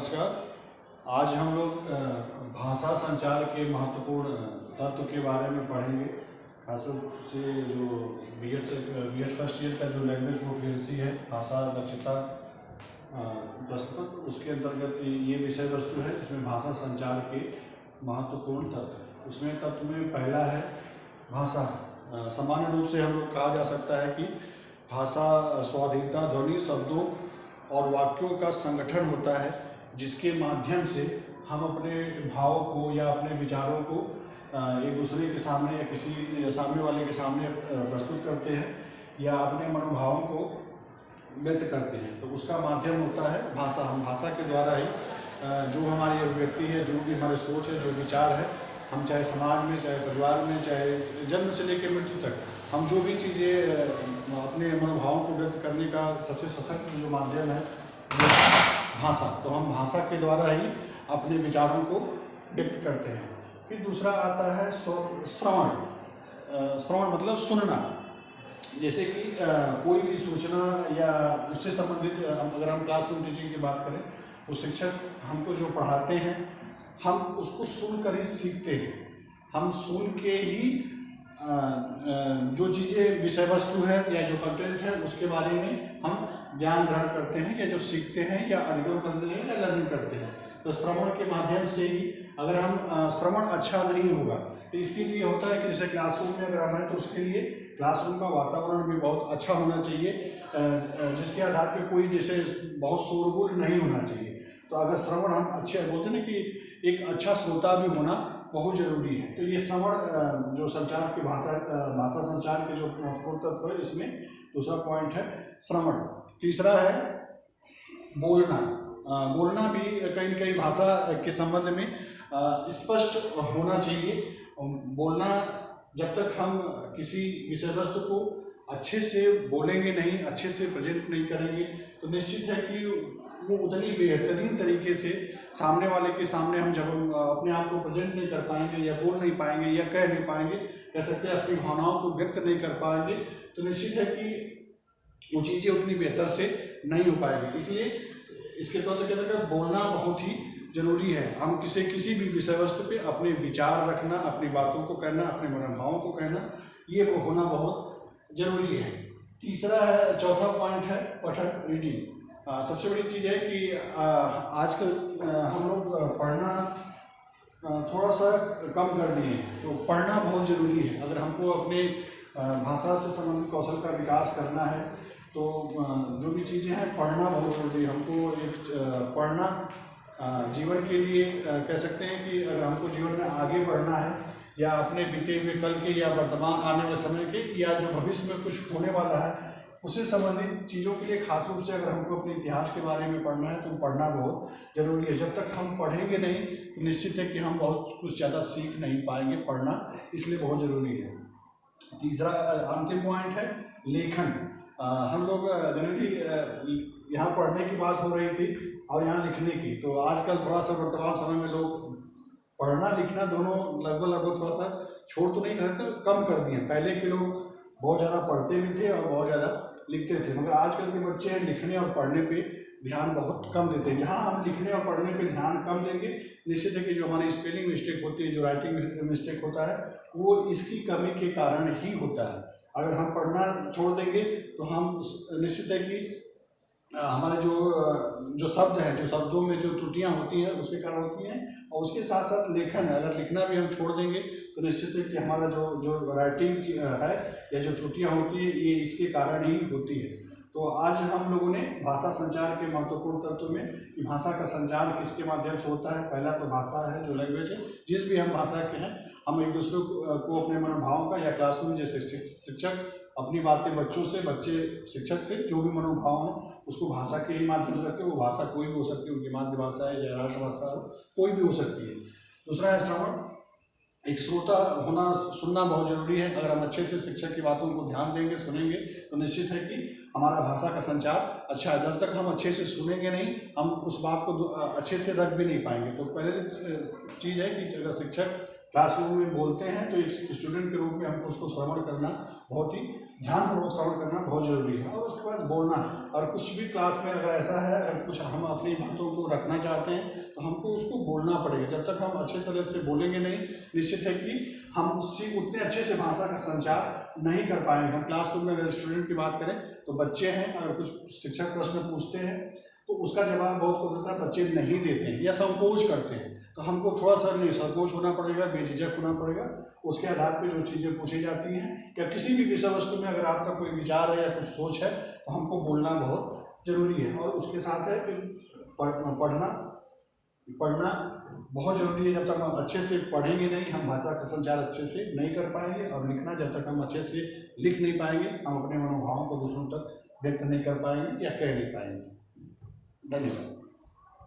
नमस्कार। आज हम लोग भाषा संचार के महत्वपूर्ण तत्व के बारे में पढ़ेंगे। खासतौर से जो बीएड फर्स्ट ईयर का जो लैंग्वेज प्रोफिशिएंसी है, भाषा दक्षता दस्तक, उसके अंतर्गत ये विषय वस्तु है जिसमें भाषा संचार के महत्वपूर्ण तत्व। उसमें तत्व में पहला है भाषा। सामान्य रूप से हम लोग कहा जा सकता है कि भाषा स्वाधीनता, ध्वनि, शब्दों और वाक्यों का संगठन होता है जिसके माध्यम से हम अपने भावों को या अपने विचारों को एक दूसरे के सामने या किसी सामने वाले के सामने प्रस्तुत करते हैं या अपने मनोभावों को व्यक्त करते हैं। तो उसका माध्यम होता है भाषा। हम भाषा के द्वारा ही जो हमारी अभिव्यक्ति है, जो भी हमारी सोच है, जो विचार है, हम चाहे समाज में, चाहे परिवार में, चाहे जन्म से लेकर मृत्यु तक, हम जो भी चीज़ें अपने मनोभावों को व्यक्त करने का सबसे सशक्त जो माध्यम है वो भाषा। तो हम भाषा के द्वारा ही अपने विचारों को व्यक्त करते हैं। फिर दूसरा आता है श्रवण। श्रवण मतलब सुनना। जैसे कि कोई भी सूचना या उससे संबंधित अगर हम क्लासरूम टीचिंग की बात करें तो शिक्षक हमको जो पढ़ाते हैं हम उसको सुनकर ही सीखते हैं। हम सुन के ही जो चीज़ें विषय वस्तु है या जो कंटेंट है उसके बारे में हम ज्ञान ग्रहण करते हैं या जो सीखते हैं या अधिगम करते हैं या लर्निंग करते हैं। तो श्रवण के माध्यम से ही अगर हम श्रवण अच्छा नहीं होगा तो इसके लिए होता है कि जैसे क्लासरूम में अगर हम हैं तो उसके लिए क्लासरूम का वातावरण भी बहुत अच्छा होना चाहिए, जिसके आधार पर कोई जैसे बहुत शोरगुल नहीं होना चाहिए। तो अगर श्रवण हम अच्छे बोलते हैं ना कि एक अच्छा श्रोता भी होना बहुत जरूरी है। तो ये श्रवण जो संचार की भाषा संचार के जो महत्वपूर्ण तत्व है, इसमें दूसरा पॉइंट है श्रवण। तीसरा है बोलना। बोलना भी कहीं न कहीं भाषा के संबंध में स्पष्ट होना चाहिए। बोलना, जब तक हम किसी विषय वस्तु को अच्छे से बोलेंगे नहीं, अच्छे से प्रेजेंट नहीं करेंगे, तो निश्चित है कि वो उतनी बेहतरीन तरीके से सामने वाले के सामने हम जब अपने आप को प्रेजेंट नहीं कर पाएंगे या बोल नहीं पाएंगे या कह नहीं पाएंगे, कह सकते हैं अपनी भावनाओं को व्यक्त नहीं कर पाएंगे, तो निश्चित है कि वो चीज़ें उतनी बेहतर से नहीं हो पाएगी। इसलिए इसके तौर पर बोलना बहुत ही जरूरी है। हम किसी भी विषय वस्तु पे अपने विचार रखना, अपनी बातों को कहना, अपने मनोभावों को कहना, ये वो होना बहुत जरूरी है। तीसरा है, चौथा पॉइंट है पठन, रीडिंग। सबसे बड़ी चीज़ है कि आजकल हम लोग पढ़ना थोड़ा सा कम कर दिए हैं। तो पढ़ना बहुत ज़रूरी है। अगर हमको अपने भाषा से संबंधित कौशल का विकास करना है तो जो भी चीज़ें हैं, पढ़ना बहुत ज़रूरी है। हमको एक पढ़ना जीवन के लिए कह सकते हैं कि अगर हमको जीवन में आगे बढ़ना है या अपने बीते हुए कल के या वर्तमान आने वाले समय के या जो भविष्य में कुछ होने वाला है उससे संबंधित चीज़ों के लिए खास रूप से अगर हमको अपने इतिहास के बारे में पढ़ना है तो पढ़ना बहुत ज़रूरी है। जब तक हम पढ़ेंगे नहीं तो निश्चित है कि हम बहुत कुछ ज़्यादा सीख नहीं पाएंगे। पढ़ना इसलिए बहुत ज़रूरी है। तीसरा अंतिम पॉइंट है लेखन। हम लोग जनरली यहाँ पढ़ने की बात हो रही थी और यहाँ लिखने की, तो आजकल थोड़ा सा वर्तमान समय में लोग पढ़ना लिखना दोनों लगभग थोड़ा सा छोड़ तो नहीं करते, कम कर दिए। पहले के लोग बहुत ज़्यादा पढ़ते भी थे और बहुत ज़्यादा लिखते थे, मगर आजकल के बच्चे लिखने और पढ़ने पे ध्यान बहुत कम देते हैं। जहाँ हम लिखने और पढ़ने पे ध्यान कम देंगे, निश्चित है कि जो हमारी स्पेलिंग मिस्टेक होती है, जो राइटिंग मिस्टेक होता है, वो इसकी कमी के कारण ही होता है। अगर हम पढ़ना छोड़ देंगे तो हम निश्चित है कि हमारे जो शब्द हैं, जो शब्दों में जो त्रुटियां होती हैं उसके कारण होती हैं, और उसके साथ साथ लेखन है, अगर लिखना भी हम छोड़ देंगे तो निश्चित है कि हमारा जो राइटिंग है या जो त्रुटियां होती हैं ये इसके कारण ही होती है। तो आज हम लोगों ने भाषा संचार के महत्वपूर्ण तत्व में कि भाषा का संचार किसके माध्यम से होता है। पहला तो भाषा है, जो लैंग्वेज है, जिस भी हम भाषा के हैं, हम एक दूसरे को अपने मनोभावों का, या क्लासरूम जैसे शिक्षक अपनी बातें बच्चों से, बच्चे शिक्षक से, जो भी मनोभाव है उसको भाषा के ही माध्यम से रखते हैं। वो भाषा कोई भी हो सकती है, उनकी मातृभाषा है या राष्ट्रभाषा हो, कोई भी हो सकती है। दूसरा है श्रवण। एक श्रोता होना, सुनना बहुत जरूरी है। अगर हम अच्छे से शिक्षक की बातों को ध्यान देंगे, सुनेंगे, तो निश्चित है कि हमारा भाषा का संचार अच्छा है। जब तक हम अच्छे से सुनेंगे नहीं, हम उस बात को अच्छे से रख भी नहीं पाएंगे। तो पहले चीज़ है कि अगर शिक्षक क्लासरूम में बोलते हैं तो एक स्टूडेंट के रूप में हमको उसको श्रवण करना बहुत ही ध्यानपूर्वक श्रवण करना बहुत जरूरी है, और उसके बाद बोलना। और कुछ भी क्लास में अगर ऐसा है, अगर कुछ हम अपनी बातों को रखना चाहते हैं तो हमको उसको बोलना पड़ेगा। जब तक हम अच्छे तरह से बोलेंगे नहीं, निश्चित है कि हम उससे उतने अच्छे से भाषा का संचार नहीं कर पाएंगे। हम क्लासरूम में अगर स्टूडेंट की बात करें तो बच्चे हैं, अगर कुछ शिक्षक प्रश्न पूछते हैं तो उसका जवाब बहुत को देता है बच्चे नहीं देते हैं या संकोच करते हैं, तो हमको थोड़ा सा नहीं संकोच होना पड़ेगा, बेझिझक होना पड़ेगा। उसके आधार पे जो चीज़ें पूछी जाती हैं या किसी भी विषय वस्तु में अगर आपका कोई विचार है या कुछ सोच है तो हमको बोलना बहुत जरूरी है। और उसके साथ है पढ़ना बहुत जरूरी है। जब तक हम अच्छे से पढ़ेंगे नहीं, हम भाषा का संचार अच्छे से नहीं कर पाएंगे। और लिखना, जब तक हम अच्छे से लिख नहीं पाएंगे, हम अपने मनोभावों को दूसरों तक व्यक्त नहीं कर पाएंगे या कह नहीं पाएंगे। धन्यवाद।